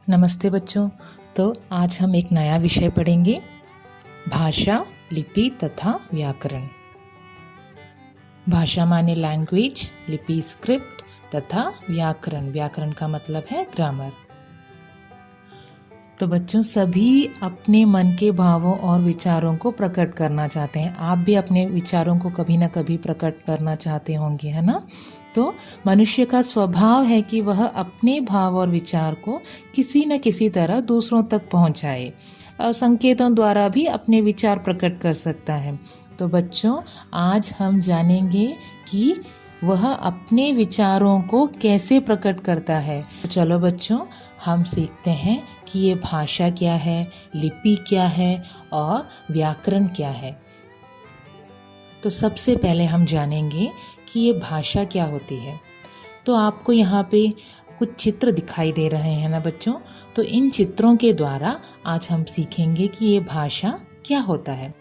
नमस्ते बच्चों। तो आज हम एक नया विषय पढ़ेंगे, भाषा, लिपि तथा व्याकरण। भाषा माने लैंग्वेज, लिपि स्क्रिप्ट तथा व्याकरण, व्याकरण का मतलब है ग्रामर। तो बच्चों, सभी अपने मन के भावों और विचारों को प्रकट करना चाहते हैं। आप भी अपने विचारों को कभी ना कभी प्रकट करना चाहते होंगे, है ना। तो मनुष्य का स्वभाव है कि वह अपने भाव और विचार को किसी न किसी तरह दूसरों तक पहुंचाए और संकेतों द्वारा भी अपने विचार प्रकट कर सकता है। तो बच्चों, आज हम जानेंगे कि वह अपने विचारों को कैसे प्रकट करता है। तो चलो बच्चों, हम सीखते हैं कि ये भाषा क्या है, लिपि क्या है और व्याकरण क्या है। तो सबसे पहले हम जानेंगे कि ये भाषा क्या होती है। तो आपको यहाँ पे कुछ चित्र दिखाई दे रहे हैं ना बच्चों। तो इन चित्रों के द्वारा आज हम सीखेंगे कि ये भाषा क्या होता है।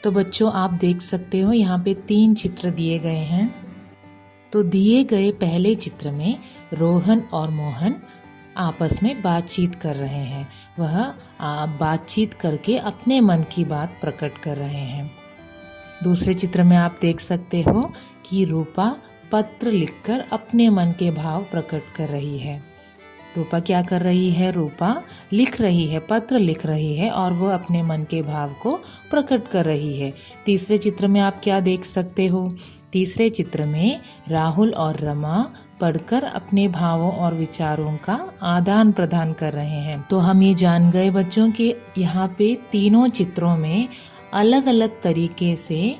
तो बच्चों, आप देख सकते हो यहाँ पे 3 चित्र दिए गए हैं। तो दिए गए पहले चित्र में रोहन और मोहन आपस में बातचीत कर रहे हैं। वह बातचीत करके अपने मन की बात प्रकट कर रहे हैं। दूसरे चित्र में आप देख सकते हो कि रूपा पत्र लिखकर अपने मन के भाव प्रकट कर रही है। रूपा क्या कर रही है? रूपा लिख रही है, पत्र लिख रही है और वो अपने मन के भाव को प्रकट कर रही है। तीसरे चित्र में आप क्या देख सकते हो? तीसरे चित्र में राहुल और रमा पढ़कर अपने भावों और विचारों का आदान प्रदान कर रहे हैं। तो हम ये जान गए बच्चों कि यहाँ पे तीनों चित्रों में अलग अलग तरीके से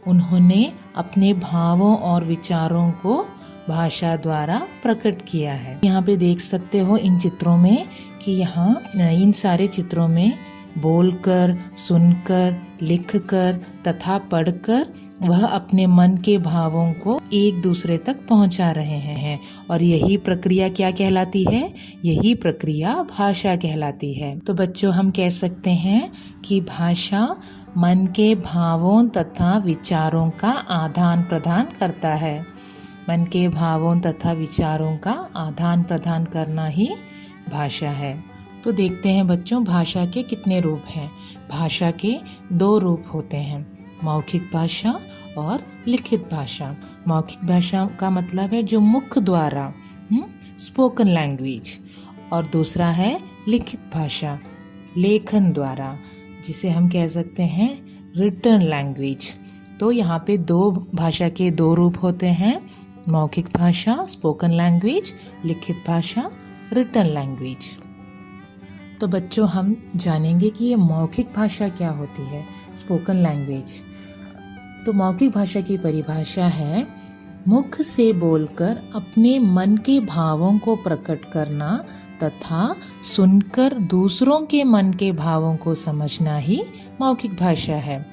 उन्होंने अपने भावों और विचारों को भाषा द्वारा प्रकट किया है। यहाँ पे देख सकते हो इन चित्रों में कि यहाँ इन सारे चित्रों में बोलकर, सुनकर, लिखकर तथा पढ़कर वह अपने मन के भावों को एक दूसरे तक पहुंचा रहे हैं। और यही प्रक्रिया क्या कहलाती है? यही प्रक्रिया भाषा कहलाती है। तो बच्चों, हम कह सकते हैं कि भाषा मन के भावों तथा विचारों का आदान प्रदान करता है। मन के भावों तथा विचारों का आदान प्रदान करना ही भाषा है। तो देखते हैं बच्चों, भाषा के कितने रूप हैं। भाषा के 2 रूप होते हैं, मौखिक भाषा और लिखित भाषा। मौखिक भाषा का मतलब है जो मुख द्वारा, स्पोकन लैंग्वेज, और दूसरा है लिखित भाषा, लेखन द्वारा, जिसे हम कह सकते हैं रिटन लैंग्वेज। तो यहाँ पे 2 भाषा के 2 रूप होते हैं, मौखिक भाषा स्पोकन लैंग्वेज, लिखित भाषा रिटन लैंग्वेज। तो बच्चों, हम जानेंगे कि ये मौखिक भाषा क्या होती है, स्पोकन लैंग्वेज। तो मौखिक भाषा की परिभाषा है मुख से बोलकर अपने मन के भावों को प्रकट करना तथा सुनकर दूसरों के मन के भावों को समझना ही मौखिक भाषा है।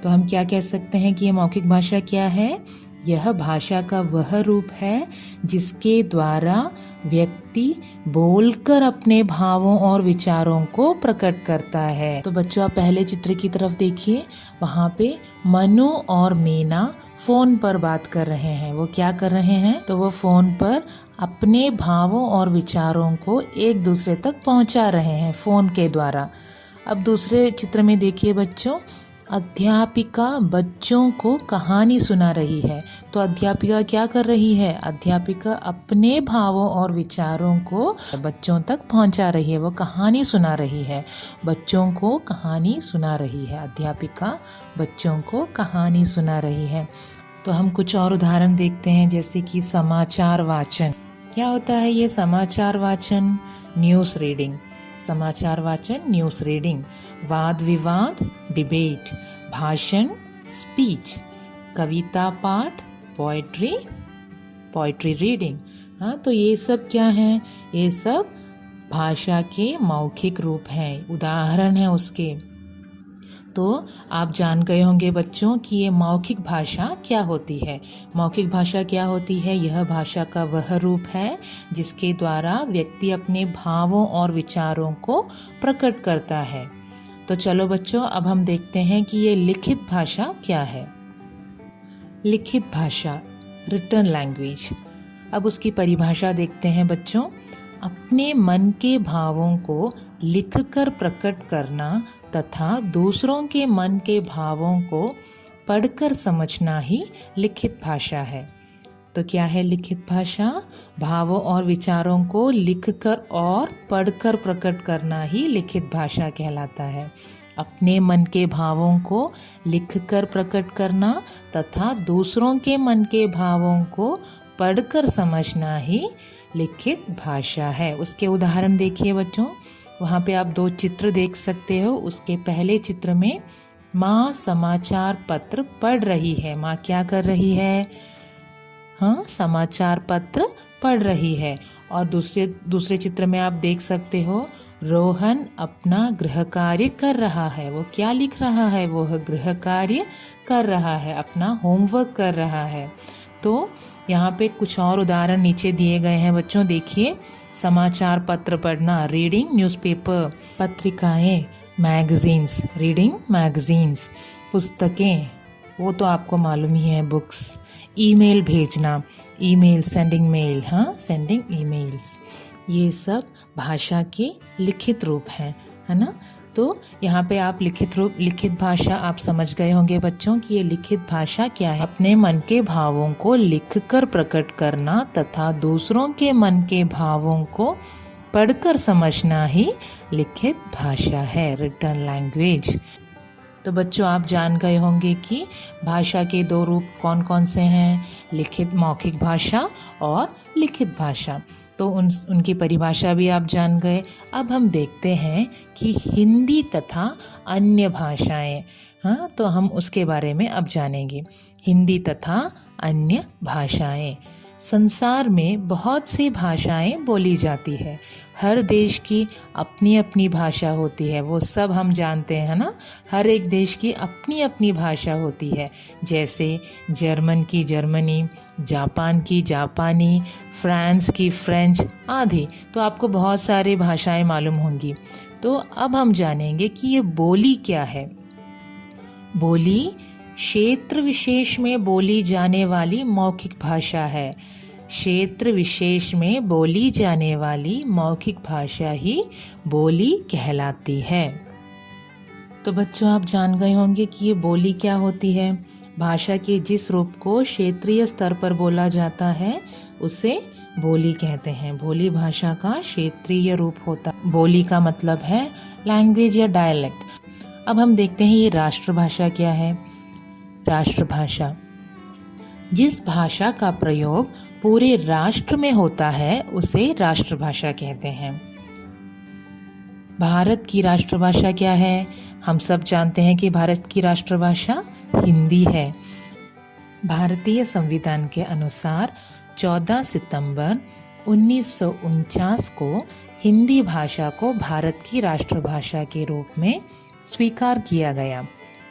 तो हम क्या कह सकते हैं कि ये मौखिक भाषा क्या है? यह भाषा का वह रूप है जिसके द्वारा व्यक्ति बोलकर अपने भावों और विचारों को प्रकट करता है। तो बच्चों, आप पहले चित्र की तरफ देखिए, वहाँ पे मनु और मीना फोन पर बात कर रहे हैं। वो क्या कर रहे हैं? तो वो फोन पर अपने भावों और विचारों को एक दूसरे तक पहुँचा रहे हैं फोन के द्वारा। अब दूसरे चित्र में देखिए बच्चों, अध्यापिका बच्चों को कहानी सुना रही है। तो अध्यापिका क्या कर रही है? अध्यापिका अपने भावों और विचारों को बच्चों तक पहुंचा रही है। वो कहानी सुना रही है, बच्चों को कहानी सुना रही है। अध्यापिका बच्चों को कहानी सुना रही है। तो हम कुछ और उदाहरण देखते हैं, जैसे कि समाचार वाचन। क्या होता है ये समाचार वाचन? News reading. समाचार वाचन, न्यूज़ रीडिंग। वाद विवाद, डिबेट। भाषण, स्पीच। कविता पाठ, पोएट्री रीडिंग। हाँ, तो ये सब क्या है? ये सब भाषा के मौखिक रूप हैं, उदाहरण हैं उसके। तो आप जान गए होंगे बच्चों कि ये मौखिक भाषा क्या होती है। मौखिक भाषा क्या होती है? यह भाषा का वह रूप है जिसके द्वारा व्यक्ति अपने भावों और विचारों को प्रकट करता है। तो चलो बच्चों, अब हम देखते हैं कि ये लिखित भाषा क्या है। लिखित भाषा, रिटन लैंग्वेज। अब उसकी परिभाषा देखते हैं बच्चों। अपने मन के भावों को लिखकर प्रकट करना तथा दूसरों के मन के भावों को पढ़कर समझना ही लिखित भाषा है। तो क्या है लिखित भाषा? भावों और विचारों को लिखकर और पढ़कर प्रकट करना ही लिखित भाषा कहलाता है। अपने मन के भावों को लिखकर प्रकट करना तथा दूसरों के मन के भावों को पढ़कर समझना ही लिखित भाषा है। उसके उदाहरण देखिए बच्चों, वहाँ पे आप 2 चित्र देख सकते हो। उसके पहले चित्र में माँ समाचार पत्र पढ़ रही है। माँ क्या कर रही है? हाँ, समाचार पत्र पढ़ रही है। और दूसरे चित्र में आप देख सकते हो रोहन अपना गृह कार्य कर रहा है। वो क्या लिख रहा है? वो गृह कार्य कर रहा है, अपना होमवर्क कर रहा है। तो यहाँ पे कुछ और उदाहरण नीचे दिए गए हैं बच्चों, देखिए। समाचार पत्र पढ़ना, रीडिंग न्यूज़पेपर, पत्रिकाएं, मैगजीन्स, रीडिंग मैगजीन्स, पुस्तकें, वो तो आपको मालूम ही है, बुक्स। ईमेल भेजना, ईमेल, सेंडिंग मेल, हाँ, सेंडिंग ईमेल्स। ये सब भाषा के लिखित रूप हैं, है ना। तो यहाँ पे आप लिखित भाषा आप समझ गए होंगे बच्चों कि ये लिखित भाषा क्या है। अपने मन के भावों को लिखकर प्रकट करना तथा दूसरों के मन के भावों को पढ़कर समझना ही लिखित भाषा है, रिटन लैंग्वेज। तो बच्चों आप जान गए होंगे कि भाषा के 2 रूप कौन कौन से हैं, लिखित मौखिक भाषा और लिखित भाषा। तो उनकी परिभाषा भी आप जान गए। अब हम देखते हैं कि हिंदी तथा अन्य भाषाएं, हाँ, तो हम उसके बारे में अब जानेंगे। हिंदी तथा अन्य भाषाएं। संसार में बहुत सी भाषाएं बोली जाती है। हर देश की अपनी अपनी भाषा होती है, वो सब हम जानते हैं ना। हर एक देश की अपनी अपनी भाषा होती है, जैसे जर्मन की जर्मनी, जापान की जापानी, फ्रांस की फ्रेंच आदि। तो आपको बहुत सारी भाषाएं मालूम होंगी। तो अब हम जानेंगे कि ये बोली क्या है। बोली क्षेत्र विशेष में बोली जाने वाली मौखिक भाषा है। क्षेत्र विशेष में बोली जाने वाली मौखिक भाषा ही बोली कहलाती है। तो बच्चों आप जान गए होंगे कि ये बोली क्या होती है। भाषा के जिस रूप को क्षेत्रीय स्तर पर बोला जाता है उसे बोली कहते हैं। बोली भाषा का क्षेत्रीय रूप होता है। बोली का मतलब है लैंग्वेज या डायलेक्ट। अब हम देखते हैं ये राष्ट्रभाषा क्या है। राष्ट्रभाषा जिस भाषा का प्रयोग पूरे राष्ट्र में होता है उसे राष्ट्रभाषा कहते हैं। भारत की राष्ट्रभाषा क्या है? हम सब जानते हैं कि भारत की राष्ट्रभाषा हिंदी है। भारतीय संविधान के अनुसार 14 सितंबर 1949 को हिंदी भाषा को भारत की राष्ट्रभाषा के रूप में स्वीकार किया गया।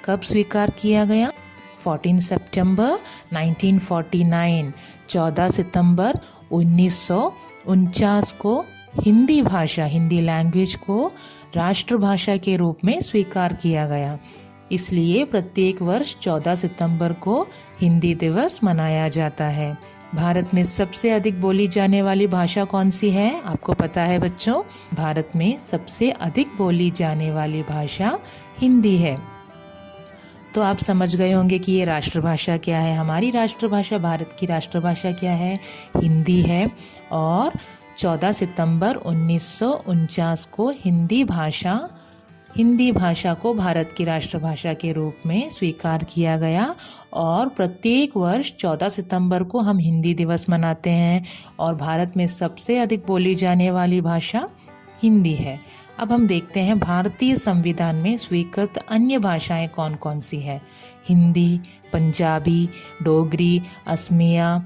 कब स्वीकार किया गया? 14 सितंबर 1949, 14 सितंबर 1949 को हिंदी भाषा, हिंदी लैंग्वेज को राष्ट्रभाषा के रूप में स्वीकार किया गया। इसलिए प्रत्येक वर्ष 14 सितंबर को हिंदी दिवस मनाया जाता है। भारत में सबसे अधिक बोली जाने वाली भाषा कौन सी है? आपको पता है बच्चों, भारत में सबसे अधिक बोली जाने वाली भाषा हिंदी है। तो आप समझ गए होंगे कि ये राष्ट्रभाषा क्या है। हमारी राष्ट्रभाषा, भारत की राष्ट्रभाषा क्या है? हिंदी है। और 14 सितंबर 1949 को हिंदी भाषा को भारत की राष्ट्रभाषा के रूप में स्वीकार किया गया। और प्रत्येक वर्ष 14 सितंबर को हम हिंदी दिवस मनाते हैं। और भारत में सबसे अधिक बोली जाने वाली भाषा हिंदी है। अब हम देखते हैं भारतीय संविधान में स्वीकृत अन्य भाषाएं कौन कौन सी हैं। हिंदी, पंजाबी, डोगरी, असमिया,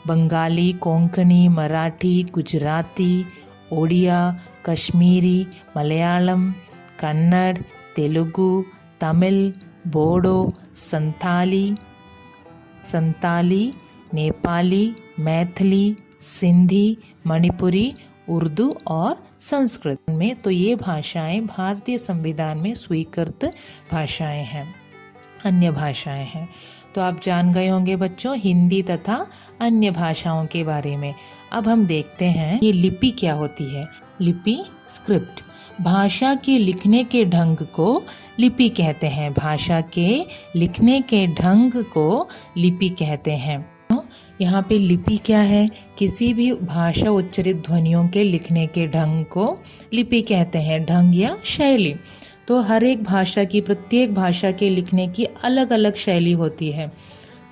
बंगाली, कोंकणी, मराठी, गुजराती, ओडिया, कश्मीरी, मलयालम, कन्नड़, तेलुगु, तमिल, बोडो, संताली, नेपाली, मैथिली, सिंधी, मणिपुरी, उर्दू और संस्कृत में। तो ये भाषाएं भारतीय संविधान में स्वीकृत भाषाएं हैं, अन्य भाषाएं हैं। तो आप जान गए होंगे बच्चों हिंदी तथा अन्य भाषाओं के बारे में। अब हम देखते हैं ये लिपि क्या होती है। लिपि स्क्रिप्ट, भाषा के लिखने के ढंग को लिपि कहते हैं। भाषा के लिखने के ढंग को लिपि कहते हैं। यहाँ पे लिपि क्या है? किसी भी भाषा उच्चारित ध्वनियों के लिखने के ढंग को लिपि कहते हैं, ढंग या शैली। तो हर एक भाषा की, प्रत्येक भाषा के लिखने की अलग अलग शैली होती है।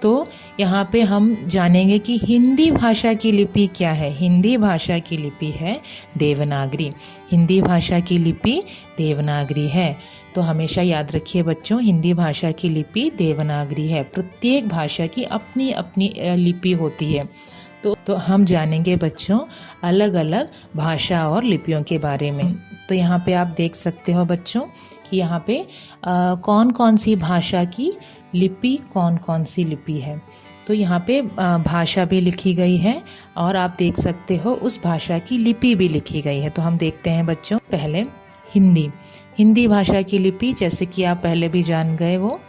तो यहाँ पे हम जानेंगे कि हिंदी भाषा की लिपि क्या है। हिंदी भाषा की लिपि है देवनागरी। हिंदी भाषा की लिपि देवनागरी है। तो हमेशा याद रखिए बच्चों, हिंदी भाषा की लिपि देवनागरी है। प्रत्येक भाषा की अपनी अपनी लिपि होती है। तो हम जानेंगे बच्चों अलग अलग भाषा और लिपियों के बारे में। तो यहाँ पे आप देख सकते हो बच्चों कि यहाँ पे कौन कौन सी भाषा की लिपि, कौन कौन सी लिपि है। तो यहाँ पे भाषा भी लिखी गई है और आप देख सकते हो उस भाषा की लिपि भी लिखी गई है। तो हम देखते हैं बच्चों, पहले हिंदी। हिंदी भाषा की लिपि, जैसे कि आप पहले भी जान गए वो,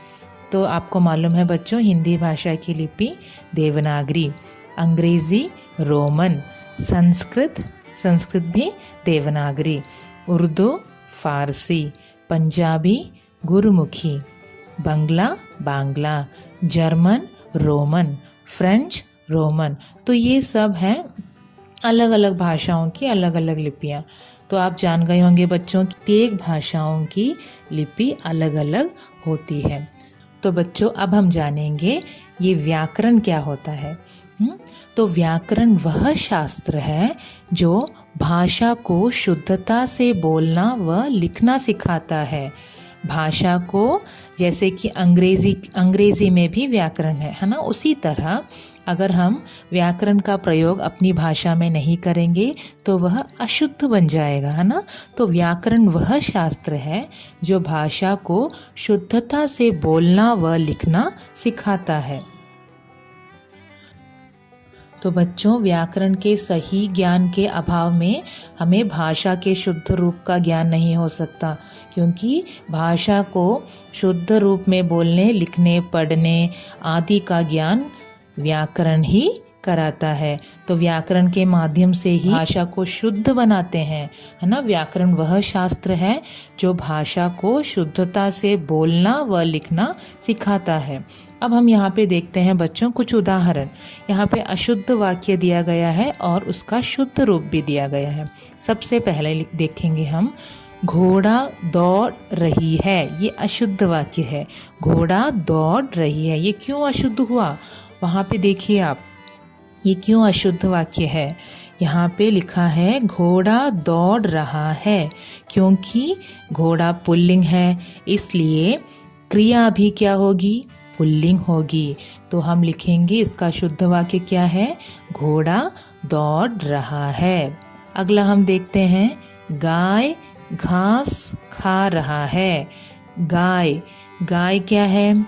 तो आपको मालूम है बच्चों हिंदी भाषा की लिपि देवनागरी, अंग्रेजी रोमन, संस्कृत भी Devanagari, Urdu Farsi, Punjabi Gurmukhi, Bangla, German Roman, French Roman. तो ये सब हैं अलग अलग भाषाओं की अलग अलग लिपियाँ। तो आप जान गए होंगे बच्चों कि प्रत्येक भाषाओं की लिपि अलग अलग होती है। तो बच्चों अब हम जानेंगे ये व्याकरण क्या होता है। तो व्याकरण वह शास्त्र है जो भाषा को शुद्धता से बोलना व लिखना सिखाता है। भाषा को, जैसे कि अंग्रेजी में भी व्याकरण है ना, उसी तरह अगर हम व्याकरण का प्रयोग अपनी भाषा में नहीं करेंगे तो वह अशुद्ध बन जाएगा, है ना। तो व्याकरण वह शास्त्र है जो भाषा को शुद्धता से बोलना व लिखना सिखाता है। तो बच्चों व्याकरण के सही ज्ञान के अभाव में हमें भाषा के शुद्ध रूप का ज्ञान नहीं हो सकता, क्योंकि भाषा को शुद्ध रूप में बोलने, लिखने, पढ़ने आदि का ज्ञान व्याकरण ही कराता है। तो व्याकरण के माध्यम से ही भाषा को शुद्ध बनाते हैं, है ना। व्याकरण वह शास्त्र है जो भाषा को शुद्धता से बोलना व लिखना सिखाता है। अब हम यहाँ पे देखते हैं बच्चों कुछ उदाहरण। यहाँ पे अशुद्ध वाक्य दिया गया है और उसका शुद्ध रूप भी दिया गया है। सबसे पहले देखेंगे हम, घोड़ा दौड़ रही है। ये अशुद्ध वाक्य है। घोड़ा दौड़ रही है, ये क्यों अशुद्ध हुआ? वहाँ पे देखिए आप, ये क्यों अशुद्ध वाक्य है। यहाँ पे लिखा है घोड़ा दौड़ रहा है, क्योंकि घोड़ा पुल्लिंग है, इसलिए क्रिया भी क्या होगी? पुल्लिंग होगी। तो हम लिखेंगे इसका शुद्ध वाक्य क्या है? घोड़ा दौड़ रहा है। अगला हम देखते हैं, गाय घास खा रहा है। गाय क्या है?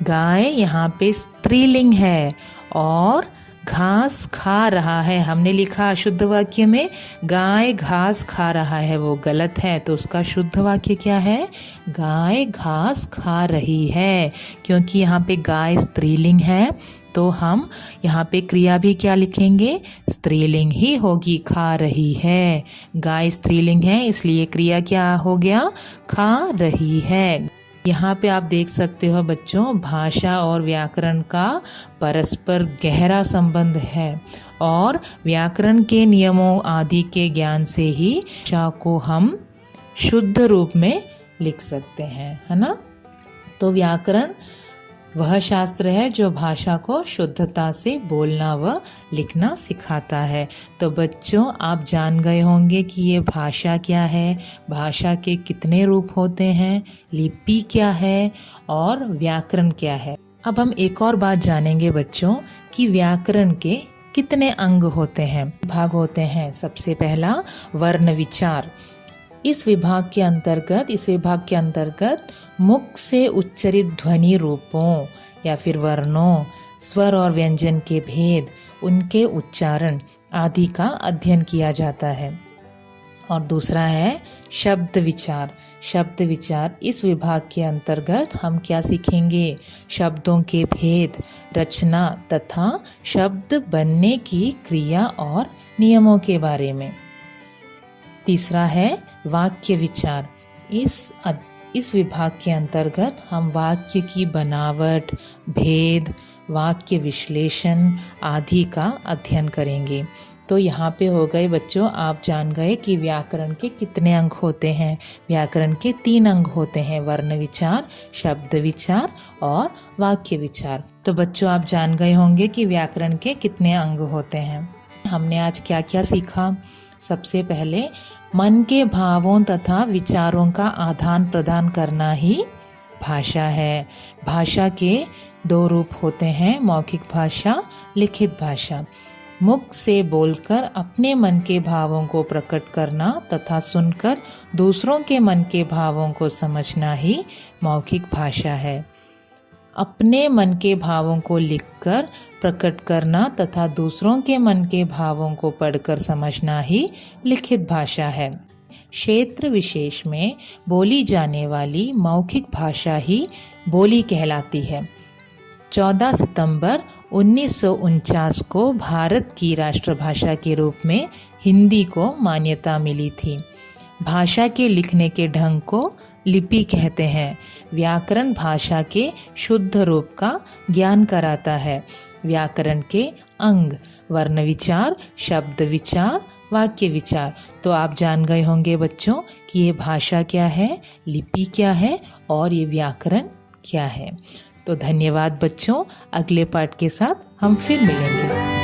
गाय यहाँ पे स्त्रीलिंग है और घास खा रहा है। हमने लिखा शुद्ध वाक्य में गाय घास खा रहा है, वो गलत है। तो उसका शुद्ध वाक्य क्या है? गाय घास खा रही है। क्योंकि यहाँ पे गाय स्त्रीलिंग है तो हम यहाँ पे क्रिया भी क्या लिखेंगे? स्त्रीलिंग ही होगी, खा रही है। गाय स्त्रीलिंग है इसलिए क्रिया क्या हो गया? खा रही है। यहाँ पे आप देख सकते हो बच्चों, भाषा और व्याकरण का परस्पर गहरा संबंध है और व्याकरण के नियमों आदि के ज्ञान से ही भाषा को हम शुद्ध रूप में लिख सकते हैं, है ना। तो व्याकरण वह शास्त्र है जो भाषा को शुद्धता से बोलना व लिखना सिखाता है। तो बच्चों आप जान गए होंगे कि ये भाषा क्या है, भाषा के कितने रूप होते हैं, लिपि क्या है और व्याकरण क्या है। अब हम एक और बात जानेंगे बच्चों कि व्याकरण के कितने अंग होते हैं, भाग होते हैं। सबसे पहला वर्ण विचार। इस विभाग के अंतर्गत मुख से उच्चरित ध्वनि रूपों या फिर वर्णों, स्वर और व्यंजन के भेद, उनके उच्चारण आदि का अध्ययन किया जाता है। और दूसरा है शब्द विचार। शब्द विचार इस विभाग के अंतर्गत हम क्या सीखेंगे? शब्दों के भेद, रचना तथा शब्द बनने की क्रिया और नियमों के बारे में। तीसरा है वाक्य विचार। इस विभाग के अंतर्गत हम वाक्य की बनावट, भेद, वाक्य विश्लेषण आदि का अध्ययन करेंगे। तो यहाँ पे हो गए बच्चों, आप जान गए कि व्याकरण के कितने अंग होते हैं। व्याकरण के 3 अंग होते हैं, वर्ण विचार, शब्द विचार और वाक्य विचार। तो बच्चों आप जान गए होंगे कि व्याकरण के कितने अंग होते हैं। हमने आज क्या क्या सीखा? सबसे पहले मन के भावों तथा विचारों का आदान प्रदान करना ही भाषा है। भाषा के 2 रूप होते हैं, मौखिक भाषा, लिखित भाषा। मुख से बोलकर अपने मन के भावों को प्रकट करना तथा सुनकर दूसरों के मन के भावों को समझना ही मौखिक भाषा है। अपने मन के भावों को लिखकर प्रकट करना तथा दूसरों के मन के भावों को पढ़कर समझना ही लिखित भाषा है। क्षेत्र विशेष में बोली जाने वाली मौखिक भाषा ही बोली कहलाती है। 14 सितंबर 1949 को भारत की राष्ट्रभाषा के रूप में हिंदी को मान्यता मिली थी। भाषा के लिखने के ढंग को लिपि कहते हैं। व्याकरण भाषा के शुद्ध रूप का ज्ञान कराता है। व्याकरण के अंग वर्ण विचार, शब्द विचार, वाक्य विचार। तो आप जान गए होंगे बच्चों कि ये भाषा क्या है, लिपि क्या है और ये व्याकरण क्या है। तो धन्यवाद बच्चों, अगले पाठ के साथ हम फिर मिलेंगे।